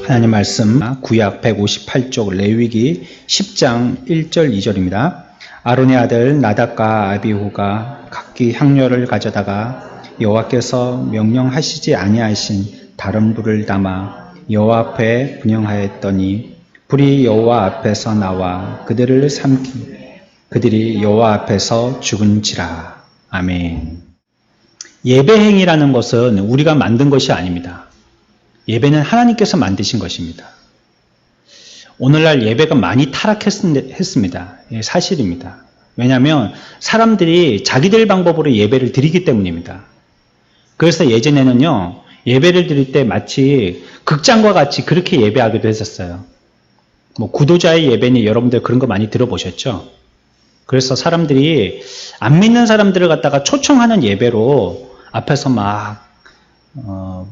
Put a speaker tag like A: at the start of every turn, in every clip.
A: 하나님 말씀 구약 158쪽 레위기 10장 1절 2절입니다. 아론의 아들 나답과 아비후가 각기 향료를 가져다가 여호와께서 명령하시지 아니하신 다른 불을 담아 여호와 앞에 분향하였더니 불이 여호와 앞에서 나와 그들을 삼키 그들이 여호와 앞에서 죽은지라. 아멘. 예배행위라는 것은 우리가 만든 것이 아닙니다. 예배는 하나님께서 만드신 것입니다. 오늘날 예배가 많이 타락했습니다. 사실입니다. 왜냐하면 사람들이 자기들 방법으로 예배를 드리기 때문입니다. 그래서 예전에는요, 예배를 드릴 때 마치 극장과 같이 그렇게 예배하기도 했었어요. 구도자의 예배니 여러분들 그런 거 많이 들어보셨죠? 그래서 사람들이 안 믿는 사람들을 갖다가 초청하는 예배로 앞에서 막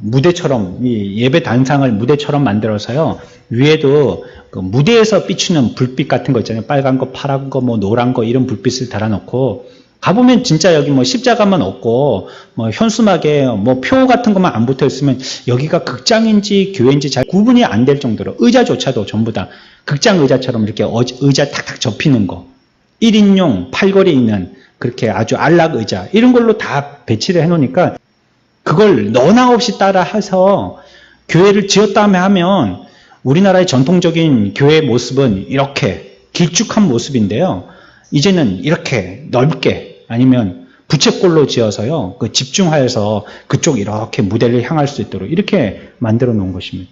A: 무대처럼 예배 단상을 무대처럼 만들어서요, 위에도 그 무대에서 비추는 불빛 같은 거 있잖아요. 빨간 거, 파란 거, 노란 거 이런 불빛을 달아놓고 가보면 진짜 여기 십자가만 없고 현수막에 표 같은 것만 안 붙어 있으면 여기가 극장인지 교회인지 잘 구분이 안 될 정도로 의자조차도 전부 다 극장 의자처럼 이렇게 의자 탁탁 접히는 거 1인용 팔걸이 있는 그렇게 아주 안락 의자 이런 걸로 다 배치를 해놓으니까 그걸 너나 없이 따라 해서 교회를 지었다며 하면 우리나라의 전통적인 교회의 모습은 이렇게 길쭉한 모습인데요. 이제는 이렇게 넓게 아니면 부채꼴로 지어서요. 그 집중하여서 그쪽 이렇게 무대를 향할 수 있도록 이렇게 만들어 놓은 것입니다.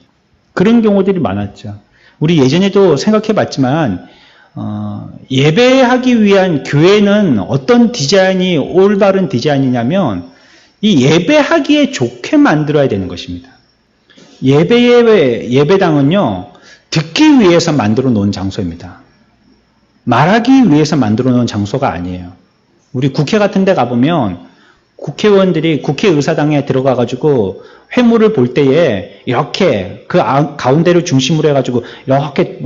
A: 그런 경우들이 많았죠. 우리 예전에도 생각해 봤지만 예배하기 위한 교회는 어떤 디자인이 올바른 디자인이냐면 이 예배하기에 좋게 만들어야 되는 것입니다. 예배당은요, 듣기 위해서 만들어 놓은 장소입니다. 말하기 위해서 만들어 놓은 장소가 아니에요. 우리 국회 같은 데 가보면 국회의원들이 국회의사당에 들어가가지고 회무를 볼 때에 이렇게 그 가운데를 중심으로 해가지고 이렇게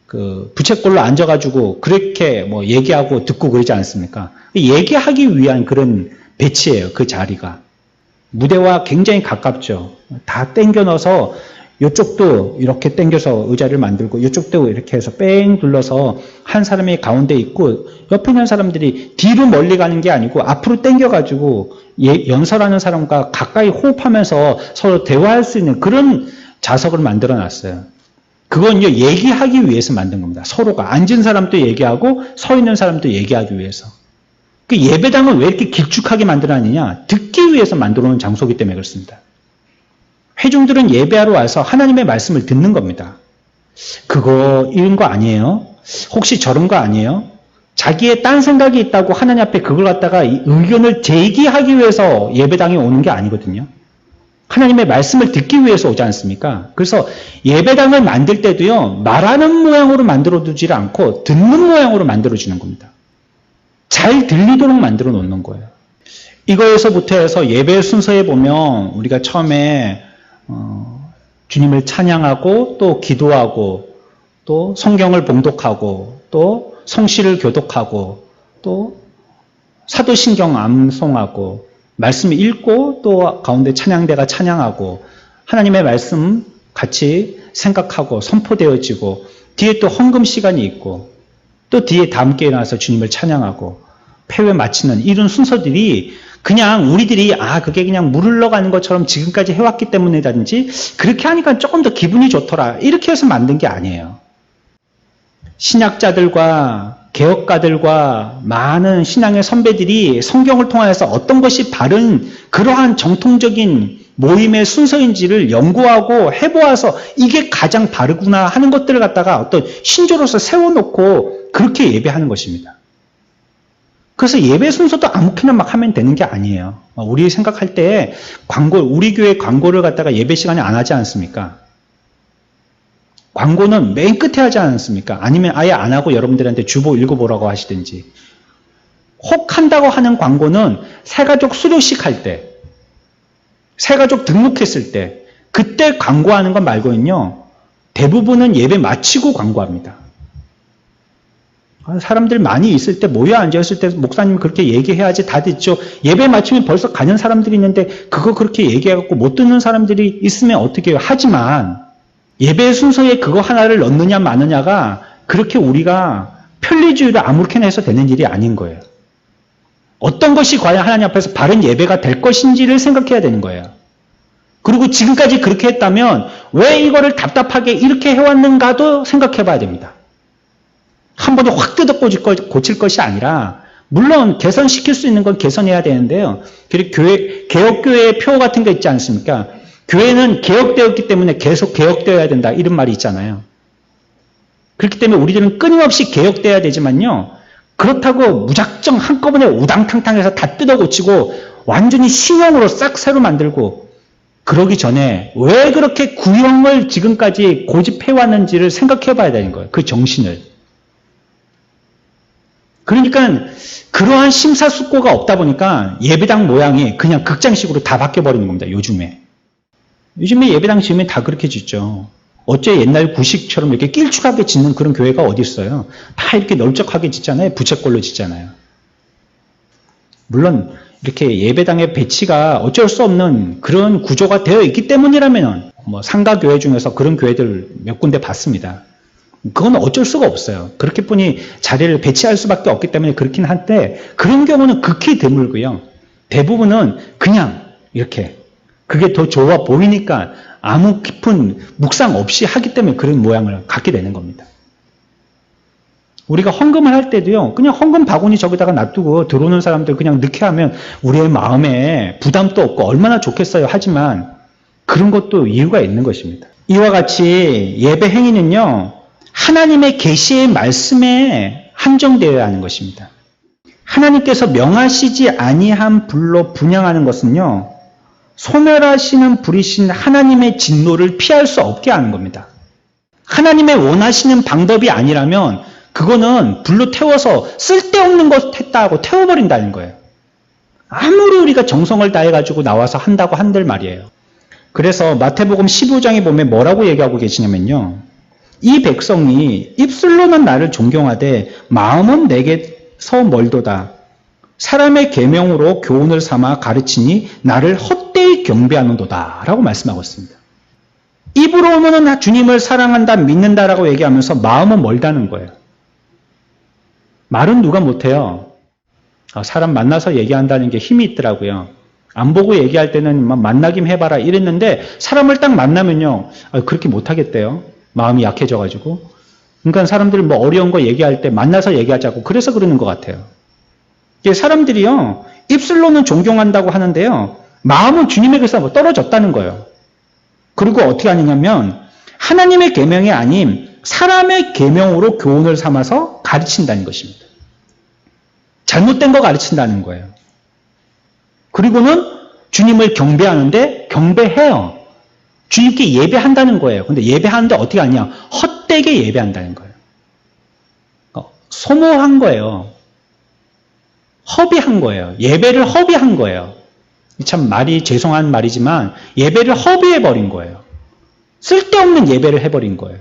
A: 그 부채꼴로 앉아가지고 그렇게 얘기하고 듣고 그러지 않습니까? 얘기하기 위한 그런 배치예요. 그 자리가. 무대와 굉장히 가깝죠. 다 땡겨 넣어서 이쪽도 이렇게 땡겨서 의자를 만들고 이쪽도 이렇게 해서 뺑 둘러서 한 사람이 가운데 있고 옆에 있는 사람들이 뒤로 멀리 가는 게 아니고 앞으로 땡겨가지고 연설하는 사람과 가까이 호흡하면서 서로 대화할 수 있는 그런 좌석을 만들어 놨어요. 그건요, 얘기하기 위해서 만든 겁니다. 서로가 앉은 사람도 얘기하고 서 있는 사람도 얘기하기 위해서. 그 예배당을 왜 이렇게 길쭉하게 만들어놨느냐? 듣기 위해서 만들어 놓은 장소이기 때문에 그렇습니다. 회중들은 예배하러 와서 하나님의 말씀을 듣는 겁니다. 이런 거 아니에요? 혹시 저런 거 아니에요? 자기의 딴 생각이 있다고 하나님 앞에 그걸 갖다가 의견을 제기하기 위해서 예배당에 오는 게 아니거든요. 하나님의 말씀을 듣기 위해서 오지 않습니까? 그래서 예배당을 만들 때도요, 말하는 모양으로 만들어두지 않고 듣는 모양으로 만들어주는 겁니다. 잘 들리도록 만들어 놓는 거예요. 이거에서부터 해서 예배 순서에 보면 우리가 처음에 주님을 찬양하고 또 기도하고 또 성경을 봉독하고 또 성시를 교독하고 또 사도신경 암송하고 말씀 읽고 또 가운데 찬양대가 찬양하고 하나님의 말씀 같이 생각하고 선포되어지고 뒤에 또 헌금 시간이 있고 또 뒤에 다 함께 일어나서 주님을 찬양하고 폐회 마치는 이런 순서들이 그냥 우리들이 그게 그냥 물 흘러가는 것처럼 지금까지 해왔기 때문이라든지 그렇게 하니까 조금 더 기분이 좋더라 이렇게 해서 만든 게 아니에요. 신약자들과 개혁가들과 많은 신앙의 선배들이 성경을 통해서 어떤 것이 바른 그러한 정통적인 모임의 순서인지를 연구하고 해보아서 이게 가장 바르구나 하는 것들을 갖다가 어떤 신조로서 세워놓고 그렇게 예배하는 것입니다. 그래서 예배 순서도 아무렇게나 막 하면 되는 게 아니에요. 우리 생각할 때 우리 교회 광고를 갖다가 예배 시간에 안 하지 않습니까? 광고는 맨 끝에 하지 않습니까? 아니면 아예 안 하고 여러분들한테 주보 읽어보라고 하시든지. 혹 한다고 하는 광고는 새가족 수료식 할 때, 새가족 등록했을 때, 그때 광고하는 것 말고는요, 대부분은 예배 마치고 광고합니다. 사람들 많이 있을 때 모여 앉아있을 때 목사님 그렇게 얘기해야지 다 듣죠. 예배 마치면 벌써 가는 사람들이 있는데 그거 그렇게 얘기해갖고 못 듣는 사람들이 있으면 어떻게 해요? 하지만 예배 순서에 그거 하나를 넣느냐 마느냐가 그렇게 우리가 편리주의로 아무렇게나 해서 되는 일이 아닌 거예요. 어떤 것이 과연 하나님 앞에서 바른 예배가 될 것인지를 생각해야 되는 거예요. 그리고 지금까지 그렇게 했다면 왜 이거를 답답하게 이렇게 해왔는가도 생각해 봐야 됩니다. 한 번에 확 뜯어 고칠 것이 아니라 물론 개선시킬 수 있는 건 개선해야 되는데요. 그리고 개혁교회의 표 같은 거 있지 않습니까? 교회는 개혁되었기 때문에 계속 개혁되어야 된다 이런 말이 있잖아요. 그렇기 때문에 우리들은 끊임없이 개혁돼야 되지만요. 그렇다고 무작정 한꺼번에 우당탕탕해서 다 뜯어 고치고 완전히 신형으로 싹 새로 만들고 그러기 전에 왜 그렇게 구형을 지금까지 고집해왔는지를 생각해 봐야 되는 거예요. 그 정신을. 그러니까 그러한 심사숙고가 없다 보니까 예배당 모양이 그냥 극장식으로 다 바뀌어버리는 겁니다. 요즘에 예배당 지으면 다 그렇게 짓죠. 어째 옛날 구식처럼 이렇게 길쭉하게 짓는 그런 교회가 어디 있어요? 다 이렇게 널쩍하게 짓잖아요. 부채꼴로 짓잖아요. 물론 이렇게 예배당의 배치가 어쩔 수 없는 그런 구조가 되어 있기 때문이라면 상가교회 중에서 그런 교회들 몇 군데 봤습니다. 그건 어쩔 수가 없어요. 그렇게 뿐이 자리를 배치할 수밖에 없기 때문에 그렇긴 한데 그런 경우는 극히 드물고요. 대부분은 그냥 이렇게 그게 더 좋아 보이니까 아무 깊은 묵상 없이 하기 때문에 그런 모양을 갖게 되는 겁니다. 우리가 헌금을 할 때도요. 그냥 헌금 바구니 저기다가 놔두고 들어오는 사람들 그냥 넣게 하면 우리의 마음에 부담도 없고 얼마나 좋겠어요. 하지만 그런 것도 이유가 있는 것입니다. 이와 같이 예배 행위는요. 하나님의 계시의 말씀에 한정되어야 하는 것입니다. 하나님께서 명하시지 아니한 불로 분향하는 것은요. 소멸하시는 불이신 하나님의 진노를 피할 수 없게 하는 겁니다. 하나님의 원하시는 방법이 아니라면 그거는 불로 태워서 쓸데없는 것 했다 하고 태워버린다는 거예요. 아무리 우리가 정성을 다해가지고 나와서 한다고 한들 말이에요. 그래서 마태복음 15장에 보면 뭐라고 얘기하고 계시냐면요. 이 백성이 입술로는 나를 존경하되 마음은 내게서 멀도다. 사람의 계명으로 교훈을 삼아 가르치니 나를 헛되이 경배하는도다 라고 말씀하고 있습니다. 입으로는 주님을 사랑한다, 믿는다라고 얘기하면서 마음은 멀다는 거예요. 말은 누가 못해요. 사람 만나서 얘기한다는 게 힘이 있더라고요. 안 보고 얘기할 때는 만나긴 해봐라 이랬는데 사람을 딱 만나면요. 그렇게 못하겠대요. 마음이 약해져가지고. 그러니까 사람들이 어려운 거 얘기할 때 만나서 얘기하자고 그래서 그러는 것 같아요. 사람들이요. 입술로는 존경한다고 하는데요. 마음은 주님에게서 떨어졌다는 거예요. 그리고 어떻게 하느냐면 하나님의 계명이 아닌 사람의 계명으로 교훈을 삼아서 가르친다는 것입니다. 잘못된 거 가르친다는 거예요. 그리고는 주님을 경배하는데 경배해요. 주님께 예배한다는 거예요. 근데 예배하는데 어떻게 하냐? 헛되게 예배한다는 거예요. 소모한 거예요. 허비한 거예요. 예배를 허비한 거예요. 참 말이 죄송한 말이지만 예배를 허비해버린 거예요. 쓸데없는 예배를 해버린 거예요.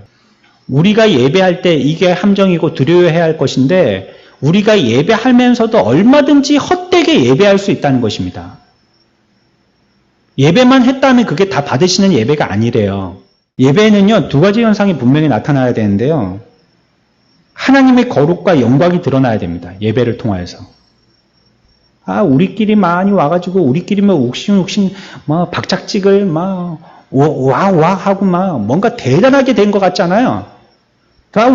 A: 우리가 예배할 때 이게 함정이고 두려워해야 할 것인데 우리가 예배하면서도 얼마든지 헛되게 예배할 수 있다는 것입니다. 예배만 했다면 그게 다 받으시는 예배가 아니래요. 예배에는요, 두 가지 현상이 분명히 나타나야 되는데요. 하나님의 거룩과 영광이 드러나야 됩니다. 예배를 통하여서. 우리끼리 많이 와가지고 우리끼리 욱신욱신 박짝찍을 와와 하고 뭔가 대단하게 된 것 같잖아요.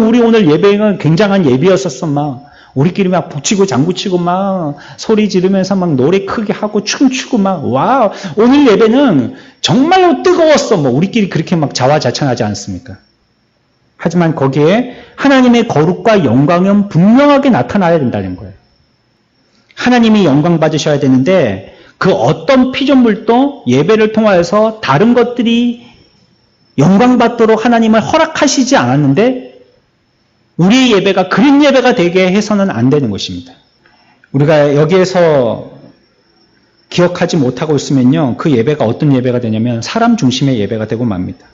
A: 우리 오늘 예배가 굉장한 예배였었어. 우리끼리 북치고 장구치고 소리 지르면서 노래 크게 하고 춤추고 와 오늘 예배는 정말로 뜨거웠어. 우리끼리 그렇게 자화자찬하지 않습니까? 하지만 거기에 하나님의 거룩과 영광은 분명하게 나타나야 된다는 거예요. 하나님이 영광 받으셔야 되는데 그 어떤 피조물도 예배를 통하여서 다른 것들이 영광 받도록 하나님을 허락하시지 않았는데 우리의 예배가 그런 예배가 되게 해서는 안 되는 것입니다. 우리가 여기에서 기억하지 못하고 있으면요. 그 예배가 어떤 예배가 되냐면 사람 중심의 예배가 되고 맙니다.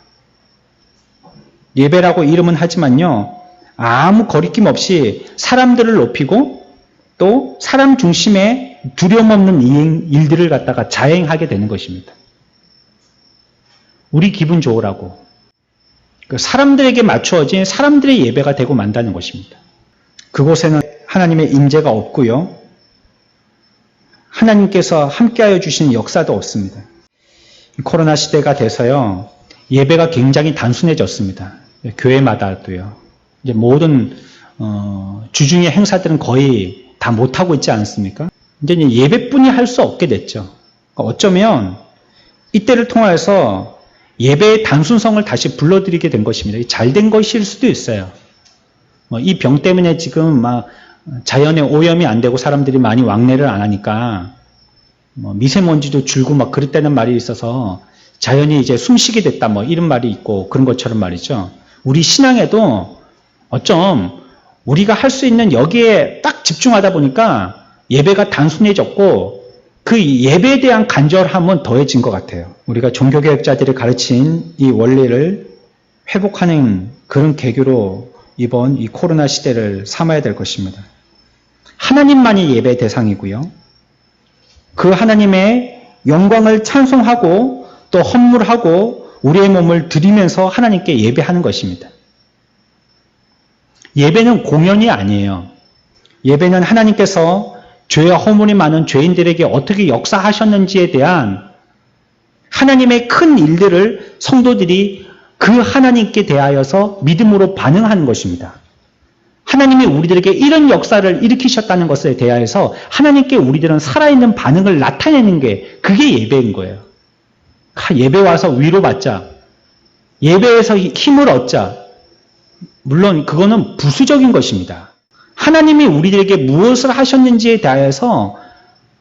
A: 예배라고 이름은 하지만요. 아무 거리낌 없이 사람들을 높이고 또 사람 중심의 두려움 없는 일들을 갖다가 자행하게 되는 것입니다. 우리 기분 좋으라고. 그 사람들에게 맞추어진 사람들의 예배가 되고 만다는 것입니다. 그곳에는 하나님의 임재가 없고요. 하나님께서 함께하여 주시는 역사도 없습니다. 코로나 시대가 돼서요. 예배가 굉장히 단순해졌습니다. 교회마다도요. 이제 모든 주중의 행사들은 거의 다 못하고 있지 않습니까? 이제 예배뿐이 할 수 없게 됐죠. 어쩌면 이때를 통해서 예배의 단순성을 다시 불러들이게 된 것입니다. 잘된 것일 수도 있어요. 이 병 때문에 지금 막 자연의 오염이 안 되고 사람들이 많이 왕래를 안 하니까 미세먼지도 줄고 막 그랬다는 말이 있어서 자연이 이제 숨쉬게 됐다 이런 말이 있고 그런 것처럼 말이죠. 우리 신앙에도 어쩜 우리가 할 수 있는 여기에 딱 집중하다 보니까 예배가 단순해졌고 그 예배에 대한 간절함은 더해진 것 같아요. 우리가 종교개혁자들이 가르친 이 원리를 회복하는 그런 계기로 이번 이 코로나 시대를 삼아야 될 것입니다. 하나님만이 예배 대상이고요. 그 하나님의 영광을 찬송하고 또 헌물하고 우리의 몸을 드리면서 하나님께 예배하는 것입니다. 예배는 공연이 아니에요. 예배는 하나님께서 죄와 허물이 많은 죄인들에게 어떻게 역사하셨는지에 대한 하나님의 큰 일들을 성도들이 그 하나님께 대하여서 믿음으로 반응하는 것입니다. 하나님이 우리들에게 이런 역사를 일으키셨다는 것에 대하여서 하나님께 우리들은 살아있는 반응을 나타내는 게 그게 예배인 거예요. 예배 와서 위로받자. 예배에서 힘을 얻자. 물론 그거는 부수적인 것입니다. 하나님이 우리들에게 무엇을 하셨는지에 대해서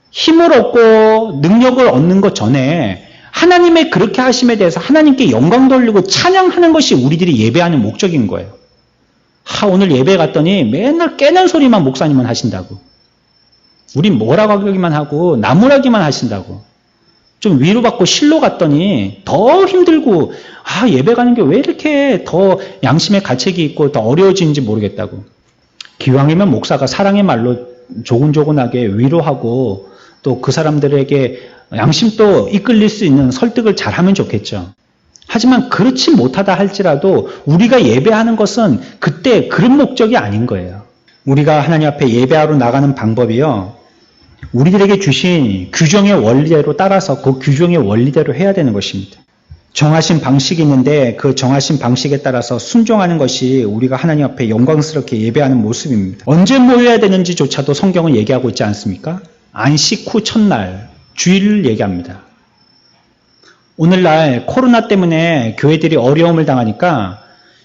A: 힘을 얻고 능력을 얻는 것 전에 하나님의 그렇게 하심에 대해서 하나님께 영광 돌리고 찬양하는 것이 우리들이 예배하는 목적인 거예요. 오늘 예배 갔더니 맨날 깨는 소리만 목사님은 하신다고. 우린 뭐라고 하기만 하고 나무라기만 하신다고. 좀 위로받고 실로 갔더니 더 힘들고 예배 가는 게 왜 이렇게 더 양심의 가책이 있고 더 어려워지는지 모르겠다고. 기왕이면 목사가 사랑의 말로 조곤조곤하게 위로하고 또 그 사람들에게 양심도 이끌릴 수 있는 설득을 잘하면 좋겠죠. 하지만 그렇지 못하다 할지라도 우리가 예배하는 것은 그때 그런 목적이 아닌 거예요. 우리가 하나님 앞에 예배하러 나가는 방법이요. 우리들에게 주신 규정의 원리대로 따라서 그 규정의 원리대로 해야 되는 것입니다. 정하신 방식이 있는데 그 정하신 방식에 따라서 순종하는 것이 우리가 하나님 앞에 영광스럽게 예배하는 모습입니다. 언제 모여야 되는지조차도 성경은 얘기하고 있지 않습니까? 안식 후 첫날, 주일을 얘기합니다. 오늘날 코로나 때문에 교회들이 어려움을 당하니까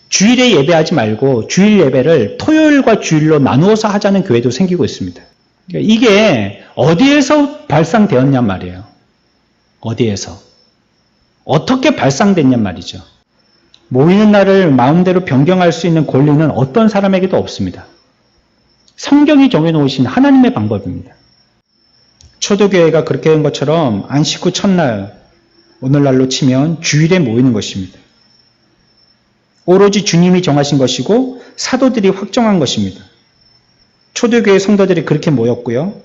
A: 주일에 예배하지 말고 주일 예배를 토요일과 주일로 나누어서 하자는 교회도 생기고 있습니다. 이게 어디에서 발상되었냔 말이에요. 어디에서? 어떻게 발상됐냔 말이죠. 모이는 날을 마음대로 변경할 수 있는 권리는 어떤 사람에게도 없습니다. 성경이 정해놓으신 하나님의 방법입니다. 초대교회가 그렇게 된 것처럼 안식 후 첫날, 오늘날로 치면 주일에 모이는 것입니다. 오로지 주님이 정하신 것이고 사도들이 확정한 것입니다. 초대교회 성도들이 그렇게 모였고요.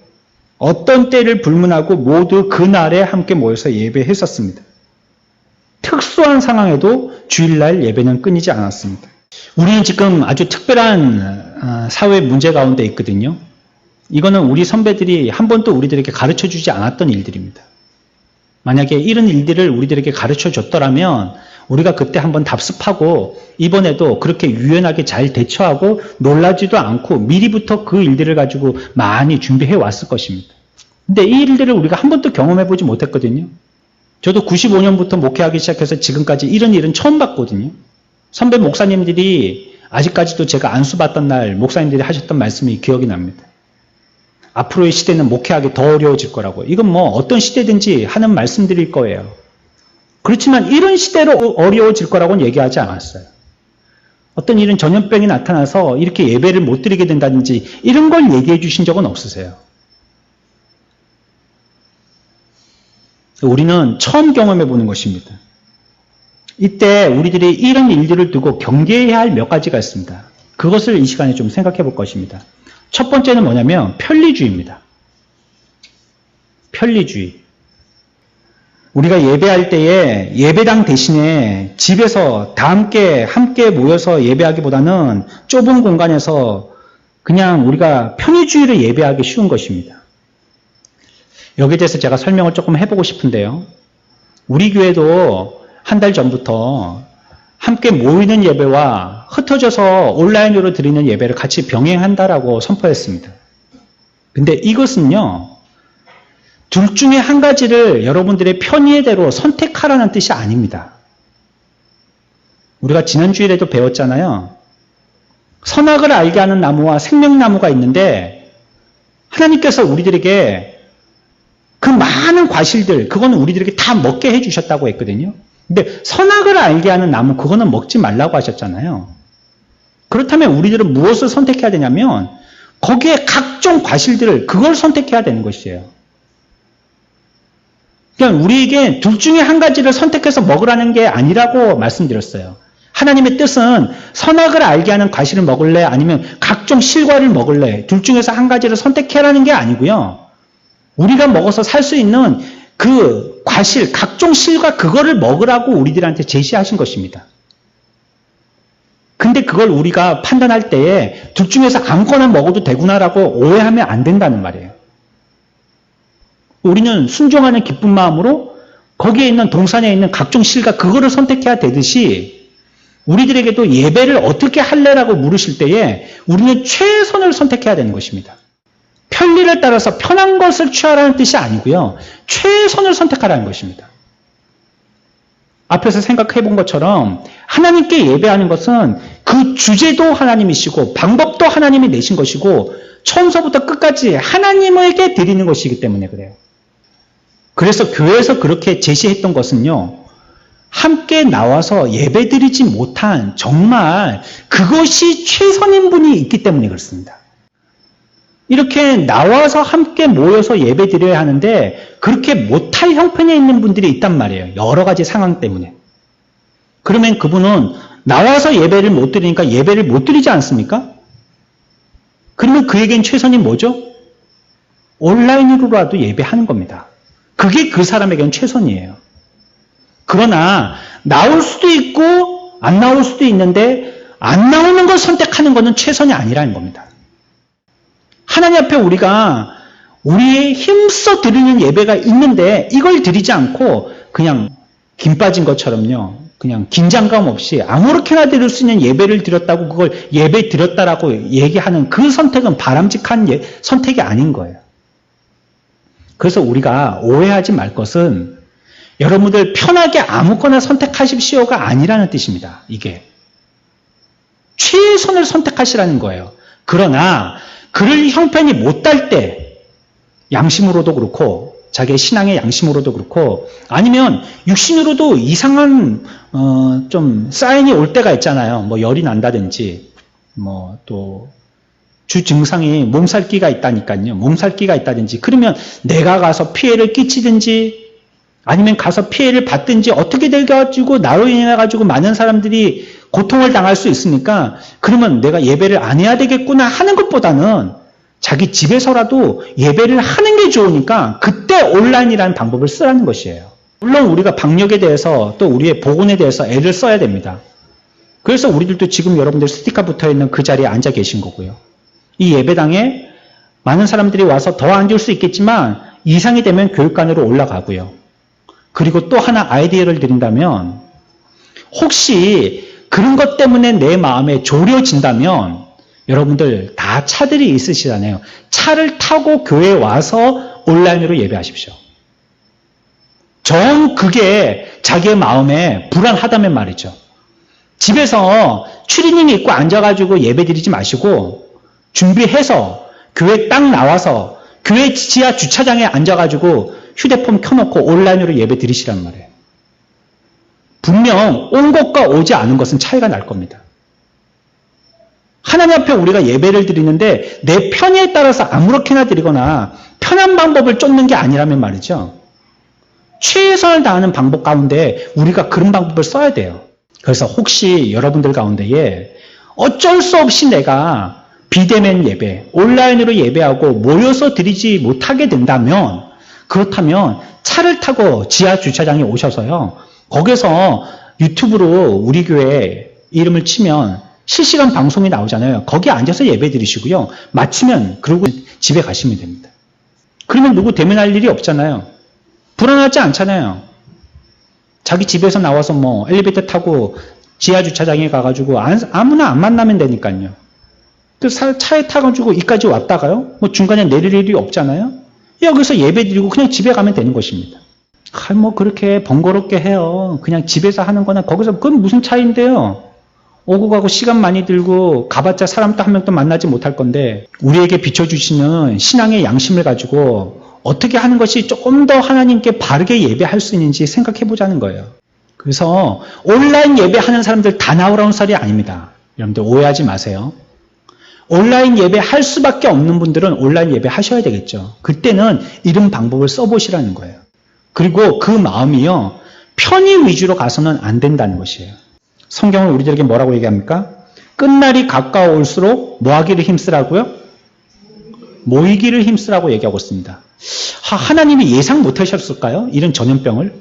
A: 어떤 때를 불문하고 모두 그날에 함께 모여서 예배했었습니다. 특수한 상황에도 주일날 예배는 끊이지 않았습니다. 우리는 지금 아주 특별한 사회 문제 가운데 있거든요. 이거는 우리 선배들이 한 번도 우리들에게 가르쳐주지 않았던 일들입니다. 만약에 이런 일들을 우리들에게 가르쳐줬더라면 우리가 그때 한번 답습하고 이번에도 그렇게 유연하게 잘 대처하고 놀라지도 않고 미리부터 그 일들을 가지고 많이 준비해 왔을 것입니다. 근데 이 일들을 우리가 한 번도 경험해보지 못했거든요. 저도 95년부터 목회하기 시작해서 지금까지 이런 일은 처음 봤거든요. 선배 목사님들이 아직까지도 제가 안수받던 날 목사님들이 하셨던 말씀이 기억이 납니다. 앞으로의 시대는 목회하기 더 어려워질 거라고. 이건 뭐 어떤 시대든지 하는 말씀들일 거예요. 그렇지만 이런 시대로 어려워질 거라고는 얘기하지 않았어요. 어떤 이런 전염병이 나타나서 이렇게 예배를 못 드리게 된다든지 이런 걸 얘기해 주신 적은 없으세요. 우리는 처음 경험해 보는 것입니다. 이때 우리들이 이런 일들을 두고 경계해야 할 몇 가지가 있습니다. 그것을 이 시간에 좀 생각해 볼 것입니다. 첫 번째는 뭐냐면 편리주의입니다. 편리주의. 우리가 예배할 때에 예배당 대신에 집에서 다 함께 모여서 예배하기보다는 좁은 공간에서 그냥 우리가 편의주의를 예배하기 쉬운 것입니다. 여기에 대해서 제가 설명을 조금 해보고 싶은데요. 우리 교회도 한 달 전부터 함께 모이는 예배와 흩어져서 온라인으로 드리는 예배를 같이 병행한다라고 선포했습니다. 근데 이것은요, 둘 중에 한 가지를 여러분들의 편의대로 선택하라는 뜻이 아닙니다. 우리가 지난주일에도 배웠잖아요. 선악을 알게 하는 나무와 생명나무가 있는데 하나님께서 우리들에게 그 많은 과실들, 그거는 우리들에게 다 먹게 해주셨다고 했거든요. 근데 선악을 알게 하는 나무, 그거는 먹지 말라고 하셨잖아요. 그렇다면 우리들은 무엇을 선택해야 되냐면 거기에 각종 과실들을 그걸 선택해야 되는 것이에요. 그러니까 우리에게 둘 중에 한 가지를 선택해서 먹으라는 게 아니라고 말씀드렸어요. 하나님의 뜻은 선악을 알게 하는 과실을 먹을래 아니면 각종 실과를 먹을래 둘 중에서 한 가지를 선택해라는 게 아니고요. 우리가 먹어서 살 수 있는 그 과실, 각종 실과 그거를 먹으라고 우리들한테 제시하신 것입니다. 근데 그걸 우리가 판단할 때에 둘 중에서 아무거나 먹어도 되구나라고 오해하면 안 된다는 말이에요. 우리는 순종하는 기쁜 마음으로 거기에 있는 동산에 있는 각종 실과 그거를 선택해야 되듯이 우리들에게도 예배를 어떻게 할래라고 물으실 때에 우리는 최선을 선택해야 되는 것입니다. 편리를 따라서 편한 것을 취하라는 뜻이 아니고요. 최선을 선택하라는 것입니다. 앞에서 생각해 본 것처럼 하나님께 예배하는 것은 그 주제도 하나님이시고 방법도 하나님이 내신 것이고 처음서부터 끝까지 하나님에게 드리는 것이기 때문에 그래요. 그래서 교회에서 그렇게 제시했던 것은요. 함께 나와서 예배드리지 못한 정말 그것이 최선인 분이 있기 때문에 그렇습니다. 이렇게 나와서 함께 모여서 예배드려야 하는데 그렇게 못할 형편에 있는 분들이 있단 말이에요. 여러 가지 상황 때문에. 그러면 그분은 나와서 예배를 못 드리니까 예배를 못 드리지 않습니까? 그러면 그에겐 최선이 뭐죠? 온라인으로라도 예배하는 겁니다. 그게 그 사람에겐 최선이에요. 그러나 나올 수도 있고 안 나올 수도 있는데 안 나오는 걸 선택하는 것은 최선이 아니라는 겁니다. 하나님 앞에 우리가 우리의 힘써 드리는 예배가 있는데 이걸 드리지 않고 그냥 김 빠진 것처럼요. 그냥 긴장감 없이 아무렇게나 드릴 수 있는 예배를 드렸다고 그걸 예배 드렸다라고 얘기하는 그 선택은 바람직한 선택이 아닌 거예요. 그래서 우리가 오해하지 말 것은 여러분들 편하게 아무거나 선택하십시오가 아니라는 뜻입니다. 이게. 최선을 선택하시라는 거예요. 그러나 그럴 형편이 못 달 때 양심으로도 그렇고 자기의 신앙의 양심으로도 그렇고 아니면 육신으로도 이상한 좀 사인이 올 때가 있잖아요. 뭐 열이 난다든지 뭐 또 주 증상이 몸살기가 있다니까요. 몸살기가 있다든지 그러면 내가 가서 피해를 끼치든지 아니면 가서 피해를 받든지 어떻게 돼가지고 나로 인해 가지고 많은 사람들이 고통을 당할 수 있으니까 그러면 내가 예배를 안 해야 되겠구나 하는 것보다는 자기 집에서라도 예배를 하는 게 좋으니까 그때 온라인이라는 방법을 쓰라는 것이에요. 물론 우리가 방역에 대해서 또 우리의 보건에 대해서 애를 써야 됩니다. 그래서 우리들도 지금 여러분들 스티커 붙어있는 그 자리에 앉아 계신 거고요. 이 예배당에 많은 사람들이 와서 더 앉을 수 있겠지만 이상이 되면 교육관으로 올라가고요. 그리고 또 하나 아이디어를 드린다면 혹시 그런 것 때문에 내 마음에 졸여진다면 여러분들 다 차들이 있으시잖아요. 차를 타고 교회에 와서 온라인으로 예배하십시오. 정 그게 자기의 마음에 불안하다면 말이죠. 집에서 추리닝 입고 앉아가지고 예배 드리지 마시고 준비해서 교회 딱 나와서 교회 지하 주차장에 앉아가지고 휴대폰 켜놓고 온라인으로 예배 드리시란 말이에요. 분명 온 것과 오지 않은 것은 차이가 날 겁니다. 하나님 앞에 우리가 예배를 드리는데 내 편의에 따라서 아무렇게나 드리거나 편한 방법을 쫓는 게 아니라면 말이죠. 최선을 다하는 방법 가운데 우리가 그런 방법을 써야 돼요. 그래서 혹시 여러분들 가운데에 어쩔 수 없이 내가 비대면 예배, 온라인으로 예배하고 모여서 드리지 못하게 된다면 그렇다면 차를 타고 지하 주차장에 오셔서요. 거기서 유튜브로 우리 교회 이름을 치면 실시간 방송이 나오잖아요. 거기 앉아서 예배 드리시고요. 마치면 그러고 집에 가시면 됩니다. 그러면 누구 대면할 일이 없잖아요. 불안하지 않잖아요. 자기 집에서 나와서 뭐 엘리베이터 타고 지하 주차장에 가가지고 아무나 안 만나면 되니까요. 또 차에 타가지고 이까지 왔다가요. 뭐 중간에 내릴 일이 없잖아요. 여기서 예배 드리고 그냥 집에 가면 되는 것입니다. 뭐 그렇게 번거롭게 해요. 그냥 집에서 하는 거나 거기서 그건 무슨 차이인데요. 오고 가고 시간 많이 들고 가봤자 사람 또 한 명 또 만나지 못할 건데 우리에게 비춰주시는 신앙의 양심을 가지고 어떻게 하는 것이 조금 더 하나님께 바르게 예배할 수 있는지 생각해 보자는 거예요. 그래서 온라인 예배하는 사람들 다 나오라는 소리 아닙니다. 여러분들 오해하지 마세요. 온라인 예배 할 수밖에 없는 분들은 온라인 예배 하셔야 되겠죠. 그때는 이런 방법을 써보시라는 거예요. 그리고 그 마음이요. 편의 위주로 가서는 안 된다는 것이에요. 성경은 우리들에게 뭐라고 얘기합니까? 끝날이 가까울수록 뭐 하기를 힘쓰라고요? 모이기를 힘쓰라고 얘기하고 있습니다. 하나님이 예상 못하셨을까요? 이런 전염병을?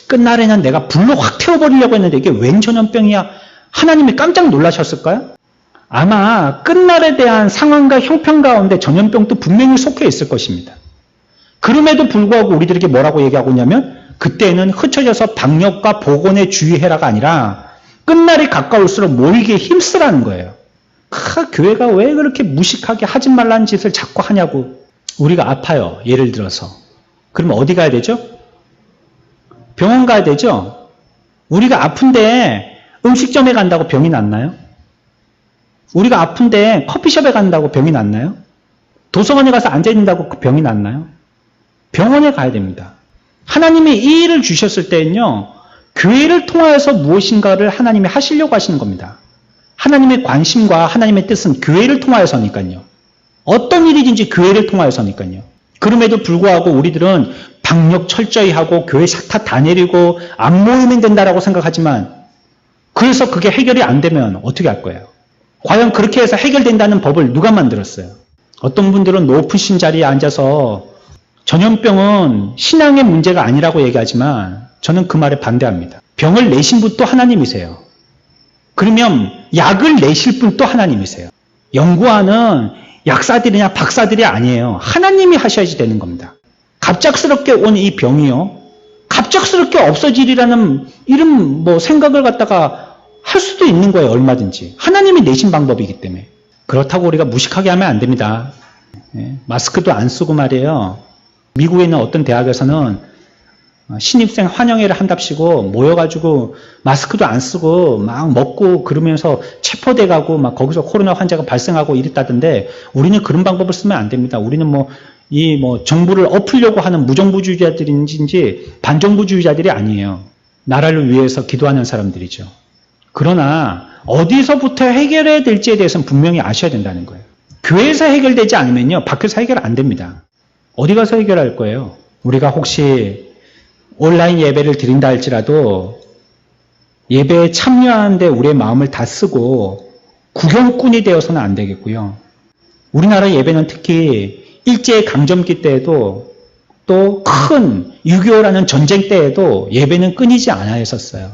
A: 끝날에는 내가 불로 확 태워버리려고 했는데 이게 웬 전염병이야? 하나님이 깜짝 놀라셨을까요? 아마 끝날에 대한 상황과 형편 가운데 전염병도 분명히 속해 있을 것입니다. 그럼에도 불구하고 우리들에게 뭐라고 얘기하고 있냐면 그때는 흩어져서 방역과 보건에 주의해라가 아니라 끝날이 가까울수록 모이기에 힘쓰라는 거예요. 교회가 왜 그렇게 무식하게 하지 말라는 짓을 자꾸 하냐고. 우리가 아파요. 예를 들어서. 그러면 어디 가야 되죠? 병원 가야 되죠? 우리가 아픈데 음식점에 간다고 병이 낫나요? 우리가 아픈데 커피숍에 간다고 병이 낫나요? 도서관에 가서 앉아있는다고 그 병이 낫나요? 병원에 가야 됩니다. 하나님이 이 일을 주셨을 때는요. 교회를 통하여서 무엇인가를 하나님이 하시려고 하시는 겁니다. 하나님의 관심과 하나님의 뜻은 교회를 통하여서니까요. 어떤 일이든지 교회를 통하여서니까요. 그럼에도 불구하고 우리들은 방역 철저히 하고 교회 샷타 다 내리고 안 모이면 된다라고 생각하지만 그래서 그게 해결이 안 되면 어떻게 할 거예요? 과연 그렇게 해서 해결된다는 법을 누가 만들었어요? 어떤 분들은 높으신 자리에 앉아서 전염병은 신앙의 문제가 아니라고 얘기하지만 저는 그 말에 반대합니다. 병을 내신 분도 하나님이세요. 그러면 약을 내실 분도 하나님이세요. 연구하는 약사들이냐 박사들이 아니에요. 하나님이 하셔야지 되는 겁니다. 갑작스럽게 온 이 병이요. 갑작스럽게 없어지리라는 이런 생각을 갖다가 할 수도 있는 거예요. 얼마든지. 하나님이 내신 방법이기 때문에. 그렇다고 우리가 무식하게 하면 안 됩니다. 마스크도 안 쓰고 말이에요. 미국에 있는 어떤 대학에서는 신입생 환영회를 한답시고 모여가지고 마스크도 안 쓰고 막 먹고 그러면서 체포돼 가고 막 거기서 코로나 환자가 발생하고 이랬다던데 우리는 그런 방법을 쓰면 안 됩니다. 우리는 정부를 엎으려고 하는 무정부주의자들인지 반정부주의자들이 아니에요. 나라를 위해서 기도하는 사람들이죠. 그러나 어디서부터 해결해야 될지에 대해서는 분명히 아셔야 된다는 거예요. 교회에서 해결되지 않으면요. 밖에서 해결 안 됩니다. 어디 가서 해결할 거예요? 우리가 혹시 온라인 예배를 드린다 할지라도 예배에 참여하는데 우리의 마음을 다 쓰고 구경꾼이 되어서는 안 되겠고요. 우리나라 예배는 특히 일제강점기 때에도 또 큰 6.25라는 전쟁 때에도 예배는 끊이지 않아 했었어요.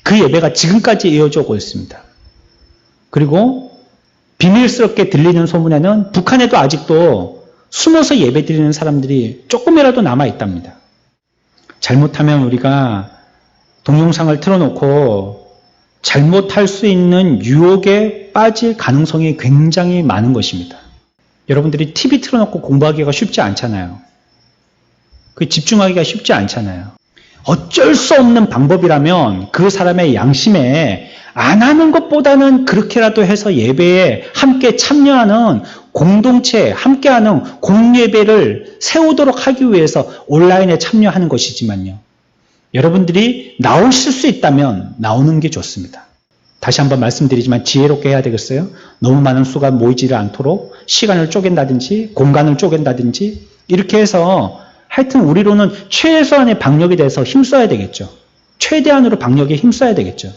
A: 그 예배가 지금까지 이어져 오고 있습니다. 그리고 비밀스럽게 들리는 소문에는 북한에도 아직도 숨어서 예배 드리는 사람들이 조금이라도 남아 있답니다. 잘못하면 우리가 동영상을 틀어놓고 잘못할 수 있는 유혹에 빠질 가능성이 굉장히 많은 것입니다. 여러분들이 TV 틀어놓고 공부하기가 쉽지 않잖아요. 집중하기가 쉽지 않잖아요. 어쩔 수 없는 방법이라면 그 사람의 양심에 안 하는 것보다는 그렇게라도 해서 예배에 함께 참여하는 공동체, 함께하는 공예배를 세우도록 하기 위해서 온라인에 참여하는 것이지만요. 여러분들이 나오실 수 있다면 나오는 게 좋습니다. 다시 한번 말씀드리지만 지혜롭게 해야 되겠어요? 너무 많은 수가 모이지를 않도록 시간을 쪼갠다든지 공간을 쪼갠다든지 이렇게 해서 하여튼 우리로는 최소한의 방역에 대해서 힘써야 되겠죠. 최대한으로 방역에 힘써야 되겠죠.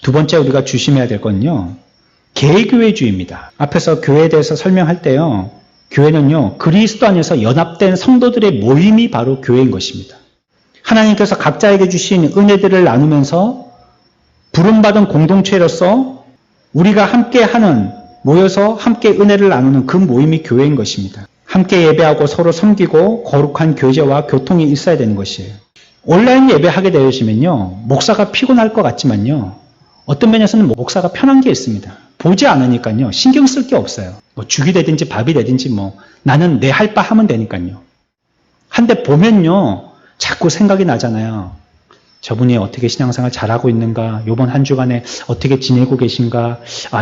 A: 두 번째 우리가 조심해야 될 건요. 개교회주의입니다. 앞에서 교회에 대해서 설명할 때요. 교회는요, 그리스도 안에서 연합된 성도들의 모임이 바로 교회인 것입니다. 하나님께서 각자에게 주신 은혜들을 나누면서 부름받은 공동체로서 우리가 함께 모여서 함께 은혜를 나누는 그 모임이 교회인 것입니다. 함께 예배하고 서로 섬기고 거룩한 교제와 교통이 있어야 되는 것이에요. 온라인 예배하게 되어지면요, 목사가 피곤할 것 같지만요, 어떤 면에서는 목사가 편한 게 있습니다. 보지 않으니까요, 신경 쓸 게 없어요. 죽이 되든지 밥이 되든지 나는 내 할 바 하면 되니까요. 한데 보면요, 자꾸 생각이 나잖아요. 저분이 어떻게 신앙생활 잘하고 있는가, 요번 한 주간에 어떻게 지내고 계신가,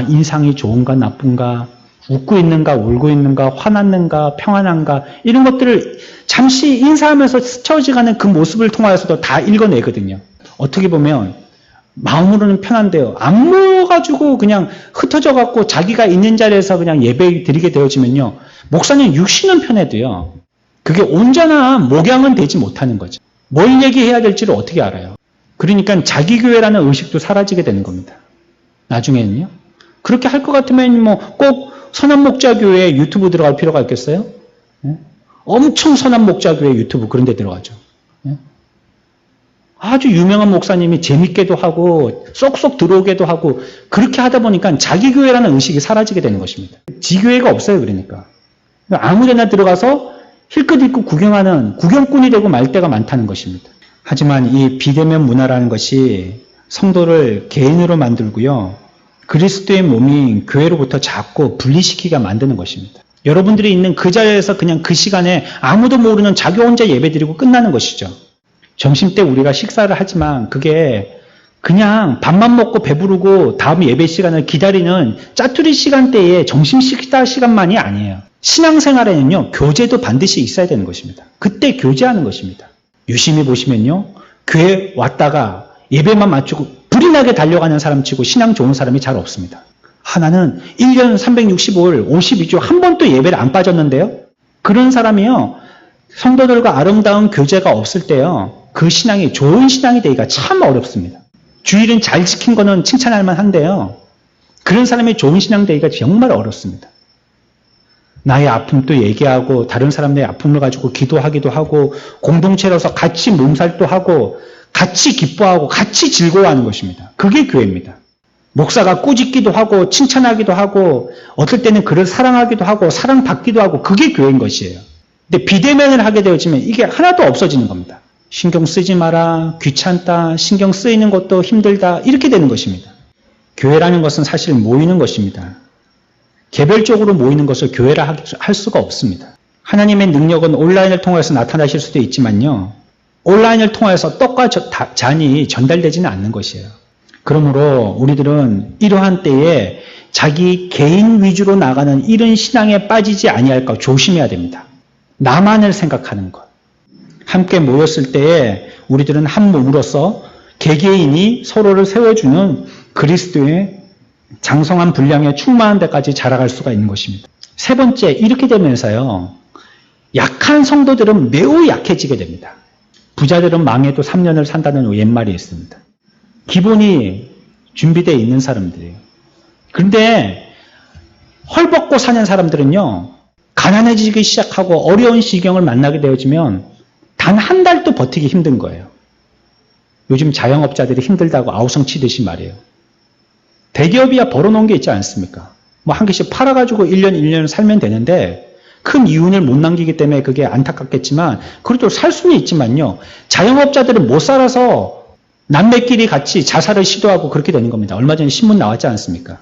A: 인상이 좋은가 나쁜가, 웃고 있는가 울고 있는가, 화났는가 평안한가, 이런 것들을 잠시 인사하면서 스쳐지가는 그 모습을 통하여서도 다 읽어내거든요. 어떻게 보면 마음으로는 편한데요, 안 모여가지고 그냥 흩어져 갖고 자기가 있는 자리에서 그냥 예배 드리게 되어지면요, 목사님 육신은 편해도요, 그게 온전한 목양은 되지 못하는 거죠. 뭘 얘기해야 될지를 어떻게 알아요. 그러니까 자기 교회라는 의식도 사라지게 되는 겁니다. 나중에는요. 그렇게 할 것 같으면 꼭 선한 목자교회 유튜브 들어갈 필요가 있겠어요? 엄청 선한 목자교회 유튜브 그런 데 들어가죠. 아주 유명한 목사님이 재밌게도 하고 쏙쏙 들어오게도 하고 그렇게 하다 보니까 자기 교회라는 의식이 사라지게 되는 것입니다. 지교회가 없어요. 그러니까 아무 데나 들어가서 힐끗 입고 구경하는 구경꾼이 되고 말 때가 많다는 것입니다. 하지만 이 비대면 문화라는 것이 성도를 개인으로 만들고요, 그리스도의 몸인 교회로부터 자꾸 분리시키게 만드는 것입니다. 여러분들이 있는 그 자리에서 그냥 그 시간에 아무도 모르는 자기 혼자 예배드리고 끝나는 것이죠. 점심때 우리가 식사를 하지만 그게 그냥 밥만 먹고 배부르고 다음 예배 시간을 기다리는 짜투리 시간대의 점심 식사 시간만이 아니에요. 신앙생활에는요, 교제도 반드시 있어야 되는 것입니다. 그때 교제하는 것입니다. 유심히 보시면요, 교회 왔다가 예배만 마치고 불이 나게 달려가는 사람 치고 신앙 좋은 사람이 잘 없습니다. 하나는 1년 365일 52주 한 번도 예배를 안 빠졌는데요, 그런 사람이요, 성도들과 아름다운 교제가 없을 때요, 그 신앙이 좋은 신앙이 되기가 참 어렵습니다. 주일은 잘 지킨 거는 칭찬할 만한데요, 그런 사람이 좋은 신앙 되기가 정말 어렵습니다. 나의 아픔도 얘기하고 다른 사람들의 아픔을 가지고 기도하기도 하고 공동체로서 같이 몸살도 하고 같이 기뻐하고 같이 즐거워하는 것입니다. 그게 교회입니다. 목사가 꾸짖기도 하고 칭찬하기도 하고 어떨 때는 그를 사랑하기도 하고 사랑받기도 하고 그게 교회인 것이에요. 근데 비대면을 하게 되어지면 이게 하나도 없어지는 겁니다. 신경 쓰지 마라, 귀찮다, 신경 쓰이는 것도 힘들다, 이렇게 되는 것입니다. 교회라는 것은 사실 모이는 것입니다. 개별적으로 모이는 것을 교회라 할 수가 없습니다. 하나님의 능력은 온라인을 통해서 나타나실 수도 있지만요, 온라인을 통해서 떡과 잔이 전달되지는 않는 것이에요. 그러므로 우리들은 이러한 때에 자기 개인 위주로 나가는 이런 신앙에 빠지지 아니할까 조심해야 됩니다. 나만을 생각하는 것. 함께 모였을 때에 우리들은 한 몸으로서 개개인이 서로를 세워주는 그리스도의 장성한 분량에 충만한 데까지 자라갈 수가 있는 것입니다. 세 번째, 이렇게 되면서요, 약한 성도들은 매우 약해지게 됩니다. 부자들은 망해도 3년을 산다는 옛말이 있습니다. 기본이 준비되어 있는 사람들이에요. 그런데 헐벗고 사는 사람들은요, 가난해지기 시작하고 어려운 시경을 만나게 되어지면 단 한 달도 버티기 힘든 거예요. 요즘 자영업자들이 힘들다고 아우성 치듯이 말이에요. 대기업이야 벌어놓은 게 있지 않습니까? 한 개씩 팔아가지고 1년 살면 되는데 큰 이윤을 못 남기기 때문에 그게 안타깝겠지만 그래도 살 수는 있지만요, 자영업자들은 못 살아서 남매끼리 같이 자살을 시도하고 그렇게 되는 겁니다. 얼마 전에 신문 나왔지 않습니까?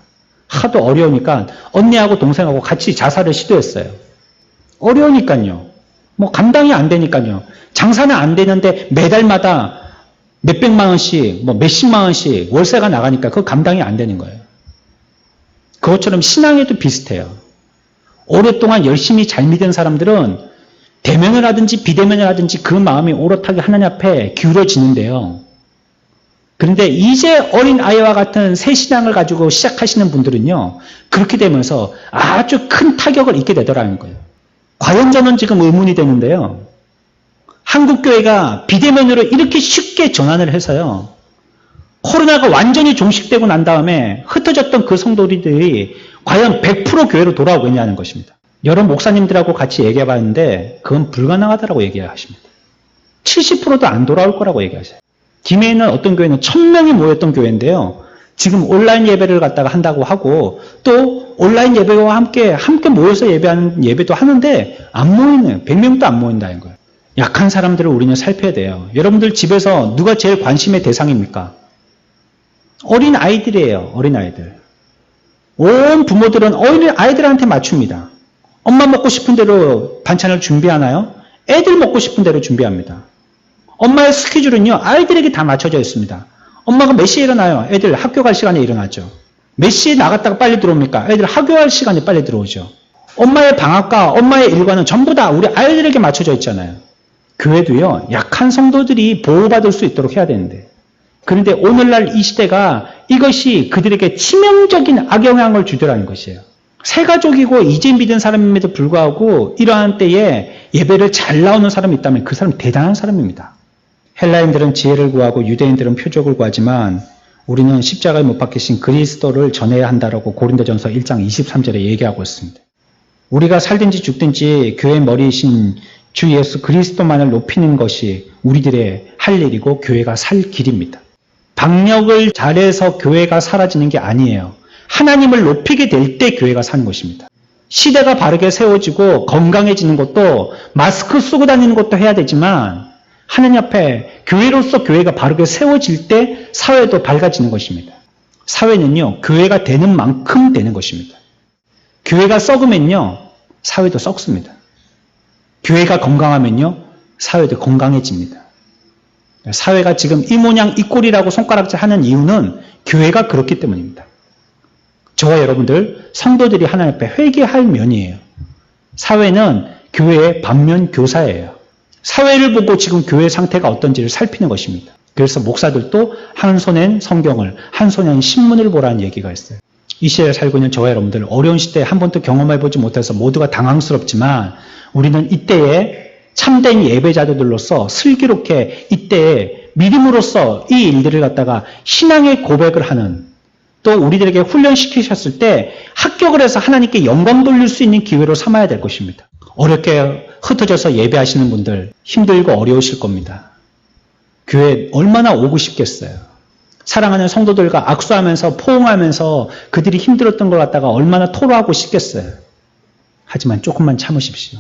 A: 하도 어려우니까 언니하고 동생하고 같이 자살을 시도했어요. 어려우니까요. 감당이 안 되니까요. 장사는 안 되는데 매달마다 몇백만 원씩, 몇십만 원씩 월세가 나가니까 그거 감당이 안 되는 거예요. 그것처럼 신앙에도 비슷해요. 오랫동안 열심히 잘 믿은 사람들은 대면을 하든지 비대면을 하든지 그 마음이 오롯하게 하나님 앞에 기울어지는데요. 그런데 이제 어린 아이와 같은 새 신앙을 가지고 시작하시는 분들은요, 그렇게 되면서 아주 큰 타격을 입게 되더라는 거예요. 과연 저는 지금 의문이 되는데요, 한국교회가 비대면으로 이렇게 쉽게 전환을 해서요, 코로나가 완전히 종식되고 난 다음에 흩어졌던 그 성도들이 과연 100% 교회로 돌아오겠냐는 것입니다. 여러 목사님들하고 같이 얘기해봤는데 그건 불가능하다고 얘기하십니다. 70%도 안 돌아올 거라고 얘기하세요. 김해에 있는 어떤 교회는 1000명이 모였던 교회인데요. 지금 온라인 예배를 갖다가 한다고 하고 또 온라인 예배와 함께 모여서 예배하는 예배도 하는데 안 모이는 100명도 안 모인다는 거예요. 약한 사람들을 우리는 살펴야 돼요. 여러분들 집에서 누가 제일 관심의 대상입니까? 어린 아이들이에요. 어린 아이들. 온 부모들은 어린 아이들한테 맞춥니다. 엄마 먹고 싶은 대로 반찬을 준비하나요? 애들 먹고 싶은 대로 준비합니다. 엄마의 스케줄은요, 아이들에게 다 맞춰져 있습니다. 엄마가 몇 시에 일어나요? 애들 학교 갈 시간에 일어나죠. 몇 시에 나갔다가 빨리 들어옵니까? 애들 학교 갈 시간에 빨리 들어오죠. 엄마의 방학과 엄마의 일과는 전부 다 우리 아이들에게 맞춰져 있잖아요. 교회도요, 약한 성도들이 보호받을 수 있도록 해야 되는데. 그런데 오늘날 이 시대가 이것이 그들에게 치명적인 악영향을 주더라는 것이에요. 새 가족이고 이제 믿은 사람임에도 불구하고 이러한 때에 예배를 잘 나오는 사람이 있다면 그 사람 대단한 사람입니다. 헬라인들은 지혜를 구하고 유대인들은 표적을 구하지만 우리는 십자가에 못 박히신 그리스도를 전해야 한다라고 고린도전서 1장 23절에 얘기하고 있습니다. 우리가 살든지 죽든지 교회의 머리이신 주 예수 그리스도만을 높이는 것이 우리들의 할 일이고 교회가 살 길입니다. 방역을 잘해서 교회가 사라지는 게 아니에요. 하나님을 높이게 될 때 교회가 사는 것입니다. 시대가 바르게 세워지고 건강해지는 것도 마스크 쓰고 다니는 것도 해야 되지만 하나님 앞에 교회로서 교회가 바르게 세워질 때 사회도 밝아지는 것입니다. 사회는요, 교회가 되는 만큼 되는 것입니다. 교회가 썩으면요, 사회도 썩습니다. 교회가 건강하면요, 사회도 건강해집니다. 사회가 지금 이 모양 이 꼴이라고 손가락질 하는 이유는 교회가 그렇기 때문입니다. 저와 여러분들 성도들이 하나님 앞에 회개할 면이에요. 사회는 교회의 반면 교사예요. 사회를 보고 지금 교회 상태가 어떤지를 살피는 것입니다. 그래서 목사들도 한 손엔 성경을, 한 손엔 신문을 보라는 얘기가 있어요. 이 시대에 살고 있는 저와 여러분들 어려운 시대에 한 번도 경험해보지 못해서 모두가 당황스럽지만 우리는 이때에 참된 예배자들로서 슬기롭게 이때에 믿음으로써 이 일들을 갖다가 신앙의 고백을 하는 또 우리들에게 훈련시키셨을 때 합격을 해서 하나님께 영광 돌릴 수 있는 기회로 삼아야 될 것입니다. 어렵게 흩어져서 예배하시는 분들 힘들고 어려우실 겁니다. 교회 얼마나 오고 싶겠어요. 사랑하는 성도들과 악수하면서 포옹하면서 그들이 힘들었던 걸 갖다가 얼마나 토로하고 싶겠어요. 하지만 조금만 참으십시오.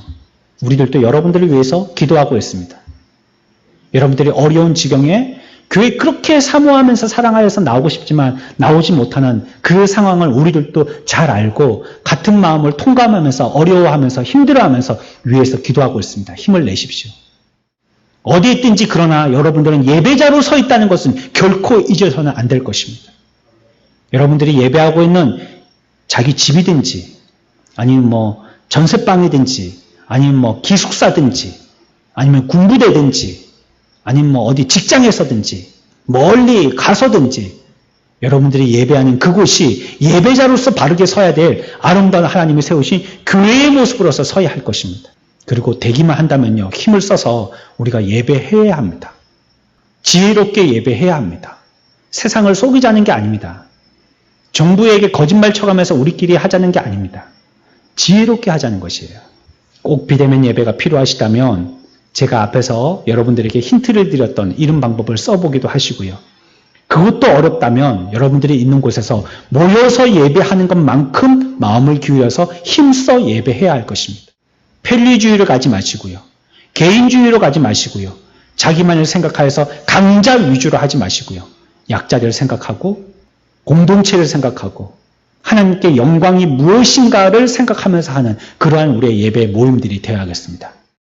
A: 우리들도 여러분들을 위해서 기도하고 있습니다. 여러분들이 어려운 지경에 교회 그렇게 사모하면서 사랑하여서 나오고 싶지만 나오지 못하는 그 상황을 우리들도 잘 알고 같은 마음을 통감하면서 어려워하면서 힘들어하면서 위에서 기도하고 있습니다. 힘을 내십시오. 어디에 있든지 그러나 여러분들은 예배자로 서 있다는 것은 결코 잊어서는 안 될 것입니다. 여러분들이 예배하고 있는 자기 집이든지 아니면 전세방이든지 아니면 기숙사든지 아니면 군부대든지 아니면 어디 직장에서든지 멀리 가서든지 여러분들이 예배하는 그곳이 예배자로서 바르게 서야 될 아름다운 하나님이 세우신 교회의 모습으로서 서야 할 것입니다. 그리고 되기만 한다면요, 힘을 써서 우리가 예배해야 합니다. 지혜롭게 예배해야 합니다. 세상을 속이자는 게 아닙니다. 정부에게 거짓말 쳐가면서 우리끼리 하자는 게 아닙니다. 지혜롭게 하자는 것이에요. 꼭 비대면 예배가 필요하시다면 제가 앞에서 여러분들에게 힌트를 드렸던 이런 방법을 써보기도 하시고요. 그것도 어렵다면 여러분들이 있는 곳에서 모여서 예배하는 것만큼 마음을 기울여서 힘써 예배해야 할 것입니다. 편리주의를 가지 마시고요. 개인주의로 가지 마시고요. 자기만을 생각하여서 강자 위주로 하지 마시고요. 약자들을 생각하고 공동체를 생각하고 하나님께 영광이 무엇인가를 생각하면서 하는 그러한 우리의 예배 모임들이 되어야겠습니다.